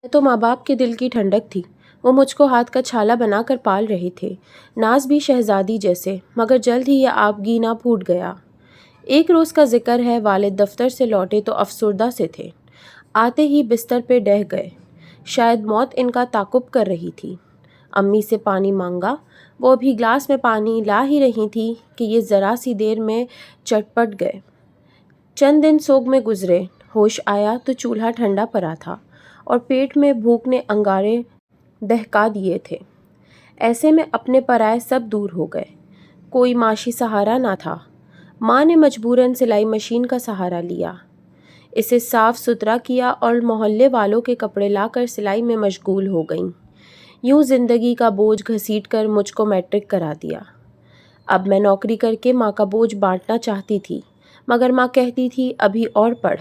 تو ماں باپ کے دل کی ٹھنڈک تھی۔ وہ مجھ کو ہاتھ کا چھالا بنا کر پال رہے تھے، ناز بھی شہزادی جیسے، مگر جلد ہی یہ آبگینہ پھوٹ گیا۔ ایک روز کا ذکر ہے، والد دفتر سے لوٹے تو افسردہ سے تھے۔ آتے ہی بستر پہ ڈہ گئے، شاید موت ان کا تعاقب کر رہی تھی۔ امی سے پانی مانگا، وہ ابھی گلاس میں پانی لا ہی رہی تھی کہ یہ ذرا سی دیر میں چٹپٹ گئے۔ چند دن سوگ میں گزرے، ہوش آیا تو چولہا ٹھنڈا پڑا تھا اور پیٹ میں بھوک نے انگارے دہکا دیے تھے۔ ایسے میں اپنے پرائے سب دور ہو گئے، کوئی معاشی سہارا نہ تھا۔ ماں نے مجبوراً سلائی مشین کا سہارا لیا، اسے صاف ستھرا کیا اور محلے والوں کے کپڑے لا کر سلائی میں مشغول ہو گئیں۔ یوں زندگی کا بوجھ گھسیٹ کر مجھ کو میٹرک کرا دیا۔ اب میں نوکری کر کے ماں کا بوجھ بانٹنا چاہتی تھی، مگر ماں کہتی تھی ابھی اور پڑھ۔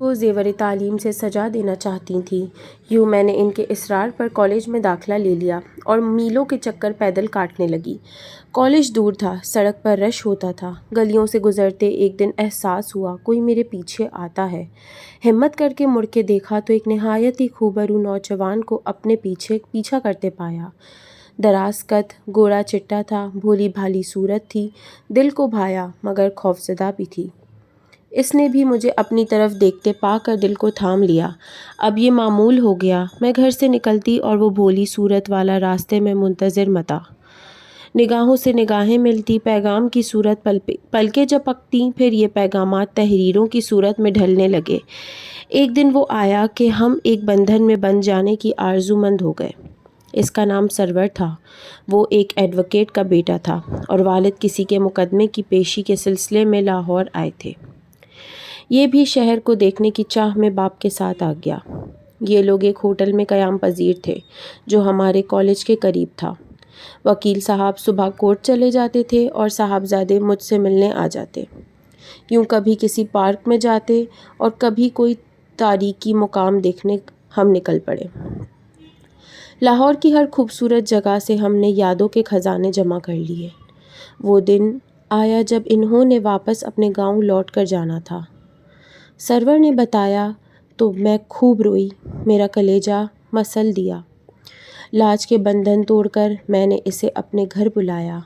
وہ زیور تعلیم سے سجا دینا چاہتی تھیں۔ یوں میں نے ان کے اصرار پر کالج میں داخلہ لے لیا اور میلوں کے چکر پیدل کاٹنے لگی۔ کالج دور تھا، سڑک پر رش ہوتا تھا۔ گلیوں سے گزرتے ایک دن احساس ہوا کوئی میرے پیچھے آتا ہے۔ ہمت کر کے مڑ کے دیکھا تو ایک نہایت ہی خوبرو نوجوان کو اپنے پیچھا کرتے پایا۔ دراز قد، گوڑا چٹا تھا، بھولی بھالی صورت تھی، دل کو بھایا مگر خوفزدہ بھی تھی۔ اس نے بھی مجھے اپنی طرف دیکھتے پا کر دل کو تھام لیا۔ اب یہ معمول ہو گیا، میں گھر سے نکلتی اور وہ بھولی صورت والا راستے میں منتظر متا۔ نگاہوں سے نگاہیں ملتی، پیغام کی صورت پلکیں جھپکتیں، پھر یہ پیغامات تحریروں کی صورت میں ڈھلنے لگے۔ ایک دن وہ آیا کہ ہم ایک بندھن میں بندھ جانے کی آرزومند ہو گئے۔ اس کا نام سرور تھا۔ وہ ایک ایڈوکیٹ کا بیٹا تھا اور والد کسی کے مقدمے کی پیشی کے سلسلے میں لاہور آئے تھے۔ یہ بھی شہر کو دیکھنے کی چاہ میں باپ کے ساتھ آ گیا۔ یہ لوگ ایک ہوٹل میں قیام پذیر تھے جو ہمارے کالج کے قریب تھا۔ وکیل صاحب صبح کورٹ چلے جاتے تھے اور صاحبزادے مجھ سے ملنے آ جاتے۔ یوں کبھی کسی پارک میں جاتے اور کبھی کوئی تاریخی مقام دیکھنے ہم نکل پڑے۔ لاہور کی ہر خوبصورت جگہ سے ہم نے یادوں کے خزانے جمع کر لیے۔ وہ دن آیا جب انہوں نے واپس اپنے گاؤں لوٹ کر جانا تھا۔ سرور نے بتایا تو میں خوب روئی، میرا کلیجہ مسل دیا۔ لاج کے بندھن توڑ کر میں نے اسے اپنے گھر بلایا۔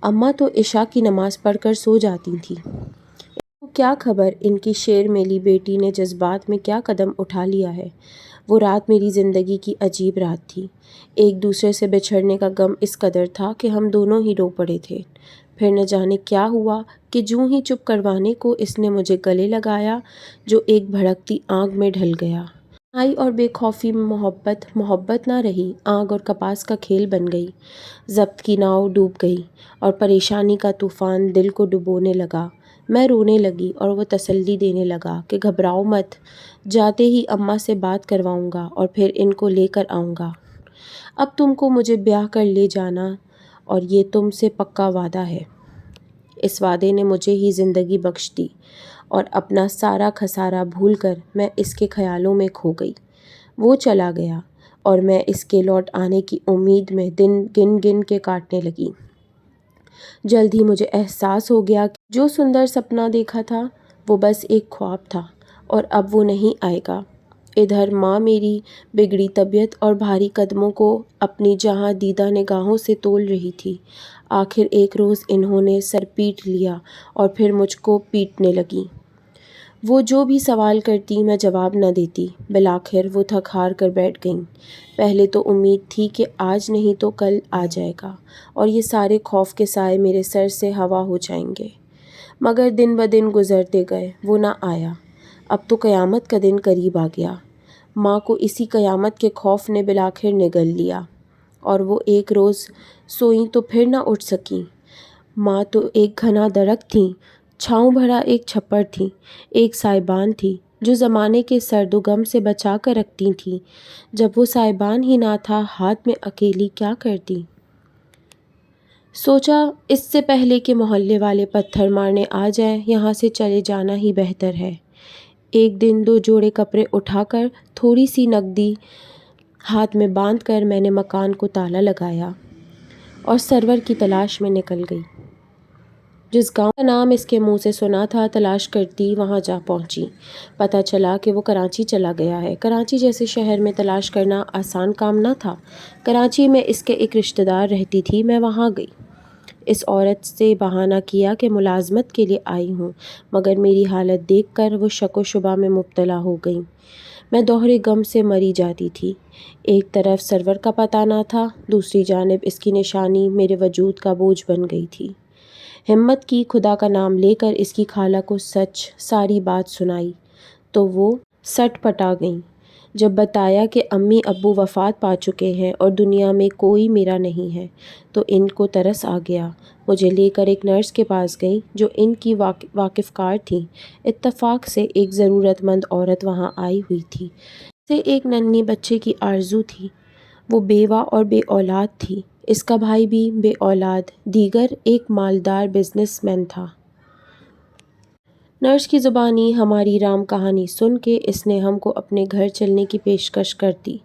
اماں تو عشاء کی نماز پڑھ کر سو جاتی تھیں۔ ان کو کیا خبر ان کی شیر میلی بیٹی نے جذبات میں کیا قدم اٹھا لیا ہے۔ وہ رات میری زندگی کی عجیب رات تھی۔ ایک دوسرے سے بچھڑنے کا غم اس قدر تھا کہ ہم دونوں ہی رو پڑے تھے۔ پھر نہ جانے کیا ہوا کہ جوں ہی چپ کروانے کو اس نے مجھے گلے لگایا، جو ایک بھڑکتی آگ میں ڈھل گیا۔ تنہائی اور بے خوفی میں محبت نہ رہی، آگ اور کپاس کا کھیل بن گئی۔ ضبط کی ناؤ ڈوب گئی اور پریشانی کا طوفان دل کو ڈبونے لگا۔ میں رونے لگی اور وہ تسلی دینے لگا کہ گھبراؤ مت، جاتے ہی اماں سے بات کرواؤں گا اور پھر ان کو لے کر آؤں گا۔ اب تم کو مجھے بیاہ کر لے جانا اور یہ تم سے پکا وعدہ ہے۔ اس وعدے نے مجھے ہی زندگی بخش دی اور اپنا سارا خسارہ بھول کر میں اس کے خیالوں میں کھو گئی۔ وہ چلا گیا اور میں اس کے لوٹ آنے کی امید میں دن گن گن کے کاٹنے لگی۔ جلد ہی مجھے احساس ہو گیا کہ جو سندر سپنا دیکھا تھا وہ بس ایک خواب تھا اور اب وہ نہیں آئے گا۔ ادھر ماں میری بگڑی طبیعت اور بھاری قدموں کو اپنی جہاں دیدہ نگاہوں سے تول رہی تھی۔ آخر ایک روز انہوں نے سر پیٹ لیا اور پھر مجھ کو پیٹنے لگیں۔ وہ جو بھی سوال کرتی میں جواب نہ دیتی۔ بالآخر وہ تھک ہار کر بیٹھ گئیں۔ پہلے تو امید تھی کہ آج نہیں تو کل آ جائے گا اور یہ سارے خوف کے سائے میرے سر سے ہوا ہو جائیں گے، مگر دن بدن گزرتے گئے، وہ نہ آیا۔ اب تو قیامت کا دن قریب آ گیا۔ ماں کو اسی قیامت کے خوف نے بالآخر نگل لیا اور وہ ایک روز سوئیں تو پھر نہ اٹھ سکیں۔ ماں تو ایک گھنا درخت تھیں، چھاؤں بھرا ایک چھپر تھیں، ایک سائبان تھی جو زمانے کے سرد و غم سے بچا کر رکھتی تھیں۔ جب وہ سائبان ہی نہ تھا، ہاتھ میں اکیلی کیا کرتی؟ سوچا اس سے پہلے کہ محلے والے پتھر مارنے آ جائیں، یہاں سے چلے جانا ہی بہتر ہے۔ ایک دن 2 جوڑے کپڑے اٹھا کر تھوڑی سی نقدی ہاتھ میں باندھ کر میں نے مکان کو تالا لگایا اور سرور کی تلاش میں نکل گئی۔ جس گاؤں کا نام اس کے منہ سے سنا تھا تلاش کرتی وہاں جا پہنچی۔ پتہ چلا کہ وہ کراچی چلا گیا ہے۔ کراچی جیسے شہر میں تلاش کرنا آسان کام نہ تھا۔ کراچی میں اس کے ایک رشتہ دار رہتی تھی، میں وہاں گئی۔ اس عورت سے بہانہ کیا کہ ملازمت کے لیے آئی ہوں، مگر میری حالت دیکھ کر وہ شک و شبہ میں مبتلا ہو گئیں۔ میں دوہرے غم سے مری جاتی تھی۔ ایک طرف سرور کا پتہ نہ تھا، دوسری جانب اس کی نشانی میرے وجود کا بوجھ بن گئی تھی۔ ہمت کی خدا کا نام لے کر اس کی خالہ کو ساری بات سنائی تو وہ سٹ پٹا گئیں۔ جب بتایا کہ امی ابو وفات پا چکے ہیں اور دنیا میں کوئی میرا نہیں ہے تو ان کو ترس آ گیا۔ مجھے لے کر ایک نرس کے پاس گئیں جو ان کی واقف کار تھیں۔ اتفاق سے ایک ضرورت مند عورت وہاں آئی ہوئی تھی۔ اسے ایک ننھی بچے کی آرزو تھی۔ وہ بیوہ اور بے اولاد تھی۔ اس کا بھائی بھی بے اولاد، دیگر ایک مالدار بزنس مین تھا۔ نرس کی زبانی ہماری رام کہانی سن کے اس نے ہم کو اپنے گھر چلنے کی پیشکش کر دی۔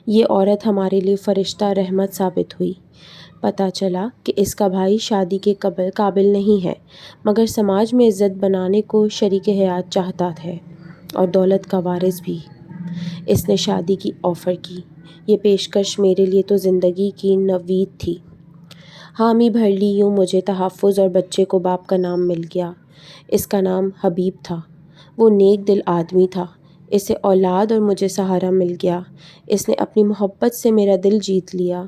یہ عورت ہمارے لیے فرشتہ رحمت ثابت ہوئی۔ پتہ چلا کہ اس کا بھائی شادی کے قابل نہیں ہے، مگر سماج میں عزت بنانے کو شریک حیات چاہتا ہے اور دولت کا وارث بھی۔ اس نے شادی کی آفر کی۔ یہ پیشکش میرے لیے تو زندگی کی نوید تھی۔ حامی بھر لی یوں مجھے تحفظ اور بچے کو باپ کا نام مل گیا۔ اس کا نام حبیب تھا۔ وہ نیک دل آدمی تھا۔ اسے اولاد اور مجھے سہارا مل گیا۔ اس نے اپنی محبت سے میرا دل جیت لیا۔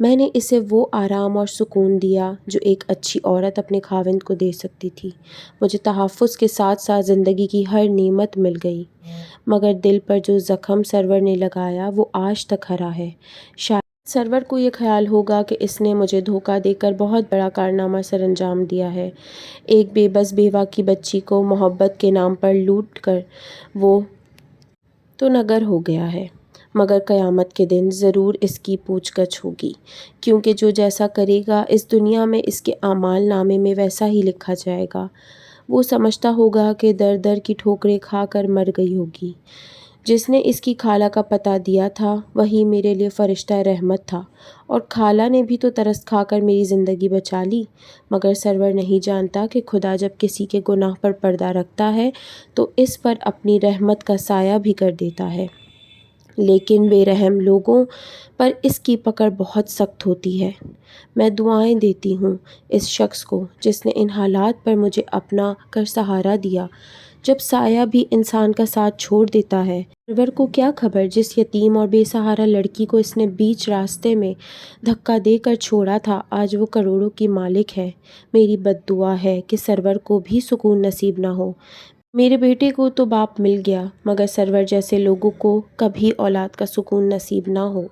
میں نے اسے وہ آرام اور سکون دیا جو ایک اچھی عورت اپنے خاوند کو دے سکتی تھی۔ مجھے تحفظ کے ساتھ ساتھ زندگی کی ہر نعمت مل گئی، مگر دل پر جو زخم سرور نے لگایا وہ آج تک ہرا ہے۔ شاید سرور کو یہ خیال ہوگا کہ اس نے مجھے دھوکہ دے کر بہت بڑا کارنامہ سر انجام دیا ہے۔ ایک بے بس بیوہ کی بچی کو محبت کے نام پر لوٹ کر وہ تو نگر ہو گیا ہے، مگر قیامت کے دن ضرور اس کی پوچھ گچھ ہوگی، کیونکہ جو جیسا کرے گا اس دنیا میں اس کے اعمال نامے میں ویسا ہی لکھا جائے گا۔ وہ سمجھتا ہوگا کہ در در کی ٹھوکریں کھا کر مر گئی ہوگی۔ جس نے اس کی خالہ کا پتہ دیا تھا وہی میرے لیے فرشتہ رحمت تھا، اور خالہ نے بھی تو ترس کھا کر میری زندگی بچا لی۔ مگر سرور نہیں جانتا کہ خدا جب کسی کے گناہ پر پردہ رکھتا ہے تو اس پر اپنی رحمت کا سایہ بھی کر دیتا ہے، لیکن بے رحم لوگوں پر اس کی پکڑ بہت سخت ہوتی ہے۔ میں دعائیں دیتی ہوں اس شخص کو جس نے ان حالات پر مجھے اپنا کر سہارا دیا۔ جب سایہ بھی انسان کا ساتھ چھوڑ دیتا ہے۔ سرور کو کیا خبر جس یتیم اور بے سہارا لڑکی کو اس نے بیچ راستے میں دھکا دے کر چھوڑا تھا آج وہ کروڑوں کی مالک ہے۔ میری بد دعا ہے کہ سرور کو بھی سکون نصیب نہ ہو۔ میرے بیٹے کو تو باپ مل گیا، مگر سرور جیسے لوگوں کو کبھی اولاد کا سکون نصیب نہ ہو۔